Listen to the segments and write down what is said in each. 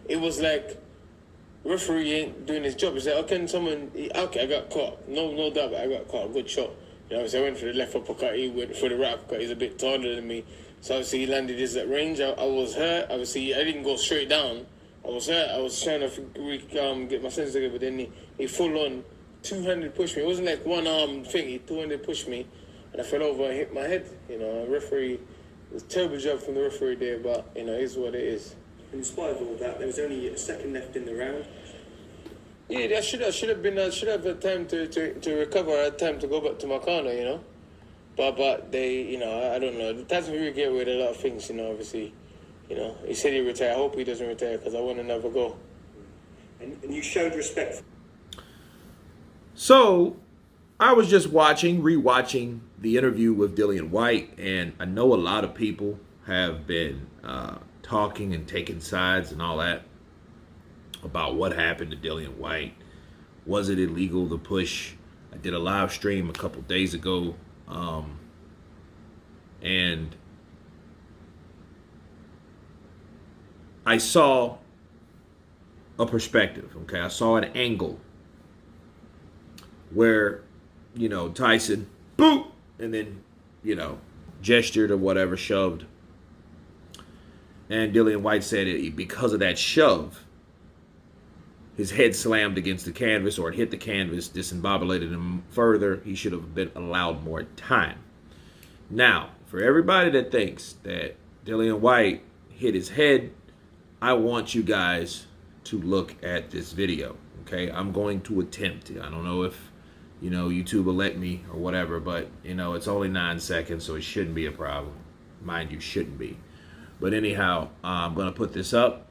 it was like referee ain't doing his job. It's like, okay, I got caught. No doubt, I got caught. Good shot. You know, so I went for the left uppercut. He went for the right uppercut. He's a bit taller than me, so obviously he landed his at range. I was hurt. Obviously, I didn't go straight down. I was hurt. I was trying to get my senses together, but then he full on two-handed pushed me. It wasn't like one arm thing. He two-handed pushed me, and I fell over and hit my head. You know, a referee. It was a terrible job from the referee there, but you know, it is what it is. In spite of all that, there was only a second left in the round. Yeah, I should have had time to recover. I had time to go back to my corner, you know. But they, you know, I don't know. The Tyson Fury get away with a lot of things, you know. Obviously, you know, he said he'd retire. I hope he doesn't retire because I want to never go. And you showed respect. So, I was just rewatching the interview with Dillian Whyte, and I know a lot of people have been talking and taking sides and all that about what happened to Dillian Whyte. Was it illegal to push? I did a live stream a couple days ago, and I saw a perspective, okay? I saw an angle where, you know, Tyson, boop, and then, you know, gestured or whatever, shoved. And Dillian Whyte said it, because of that shove, his head slammed against the canvas, or it hit the canvas, disembobulated him further. He should have been allowed more time. Now, for everybody that thinks that Dillian Whyte hit his head, I want you guys to look at this video, okay? I'm going to attempt it. I don't know if, you know, YouTube will let me or whatever, but, you know, it's only 9 seconds, so it shouldn't be a problem. Mind you, shouldn't be. But anyhow, I'm going to put this up.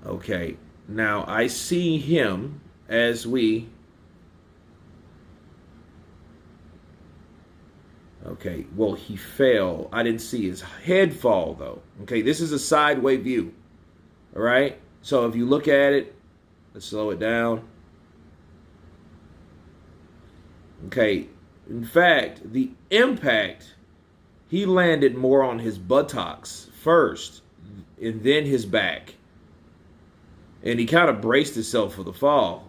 Okay, now I see him as we... Okay, well, he fell. I didn't see his head fall, though. Okay, this is a sideway view. All right? So if you look at it, let's slow it down. Okay, in fact, the impact, he landed more on his buttocks first and then his back. And he kind of braced himself for the fall.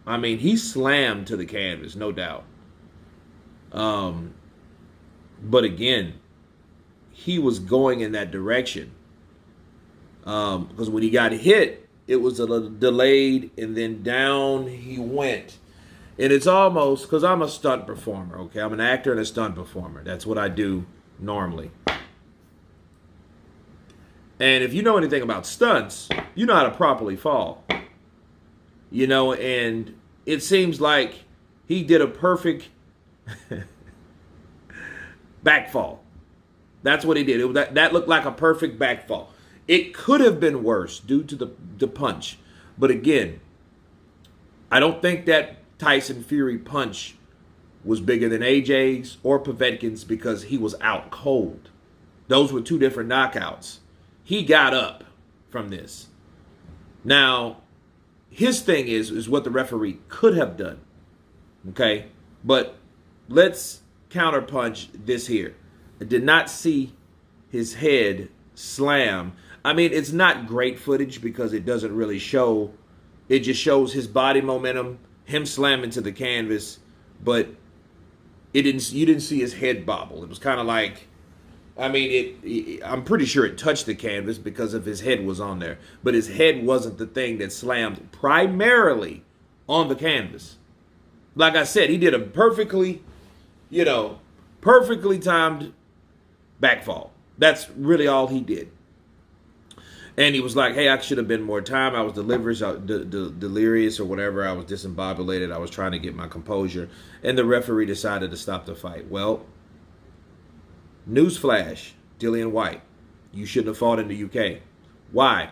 I mean, he slammed to the canvas, no doubt. But again, he was going in that direction. Because when he got hit, it was a little delayed, and then down he went. And it's almost, because I'm a stunt performer, okay? I'm an actor and a stunt performer. That's what I do normally. And if you know anything about stunts, you know how to properly fall. You know, and it seems like he did a perfect back fall. That's what he did. That looked like a perfect back fall. It could have been worse due to the punch. But again, I don't think that Tyson Fury punch was bigger than AJ's or Povetkin's because he was out cold. Those were two different knockouts. He got up from this. Now, his thing is what the referee could have done. Okay? But let's counterpunch this here. I did not see his head slam. I mean, it's not great footage because it doesn't really show. It just shows his body momentum, him slamming to the canvas, but you didn't see his head bobble. It was kind of like, I mean, I'm pretty sure it touched the canvas because of his head was on there. But his head wasn't the thing that slammed primarily on the canvas. Like I said, he did a perfectly timed backfall. That's really all he did. And he was like, hey, I should have been more time. I was delirious or whatever. I was disembobulated. I was trying to get my composure. And the referee decided to stop the fight. Well, newsflash, Dillian Whyte, you shouldn't have fought in the UK. Why?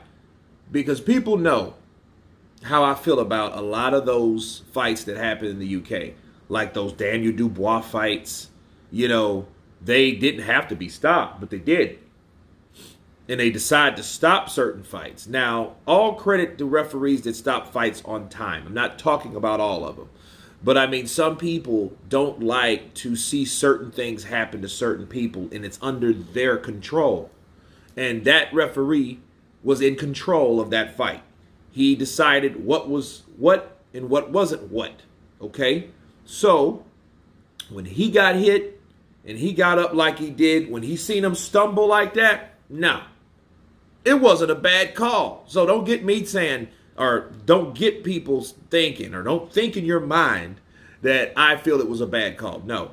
Because people know how I feel about a lot of those fights that happen in the UK. Like those Daniel Dubois fights. You know, they didn't have to be stopped, but they did. And they decide to stop certain fights. Now, all credit to referees that stop fights on time. I'm not talking about all of them. But I mean, some people don't like to see certain things happen to certain people, and it's under their control. And that referee was in control of that fight. He decided what was what and what wasn't what. Okay? So, when he got hit and he got up like he did, when he seen him stumble like that, no. It wasn't a bad call. So don't get me saying, or don't get people thinking, or don't think in your mind that I feel it was a bad call. No.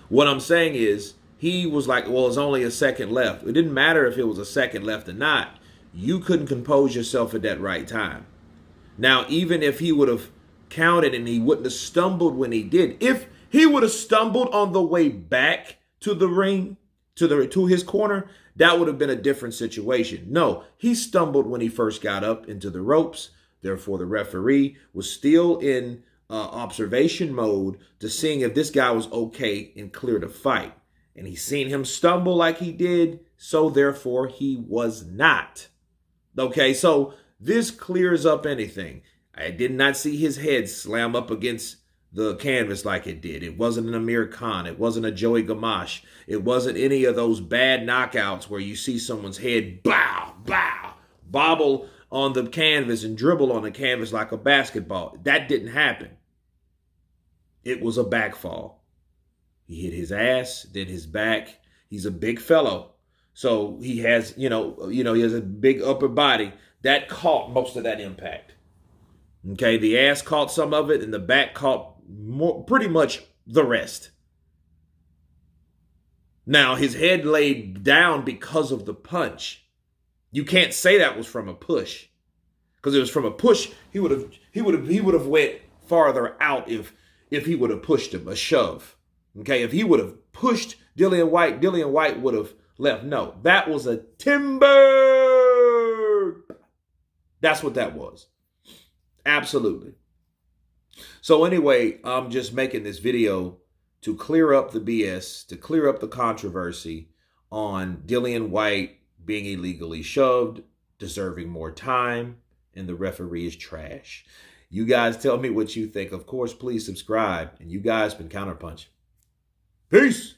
What I'm saying is, he was like, well, it's only a second left. It didn't matter if it was a second left or not. You couldn't compose yourself at that right time. Now, even if he would have counted and he wouldn't have stumbled when he did, if he would have stumbled on the way back to the ring, to his corner, that would have been a different situation. No, he stumbled when he first got up into the ropes. Therefore, the referee was still in observation mode to seeing if this guy was okay and clear to fight. And he seen him stumble like he did, so therefore he was not. Okay, so this clears up anything. I did not see his head slam up against the canvas like it did. It wasn't an Amir Khan. It wasn't a Joey Gamache. It wasn't any of those bad knockouts where you see someone's head bobble on the canvas and dribble on the canvas like a basketball. That didn't happen. It was a backfall. He hit his ass, then his back. He's a big fellow. So he has, he has a big upper body. That caught most of that impact. Okay, the ass caught some of it, and the back caught pretty much the rest. Now, his head laid down because of the punch. You can't say that was from a push. Because if it was from a push, he would have went farther out if he would have pushed him, a shove. Okay, if he would have pushed Dillian Whyte would have left. No, that was a timber. That's what that was. Absolutely. So anyway, I'm just making this video to clear up the BS, to clear up the controversy on Dillian Whyte being illegally shoved, deserving more time, and the referee is trash. You guys tell me what you think. Of course, please subscribe. And you guys been Counterpunch. Peace.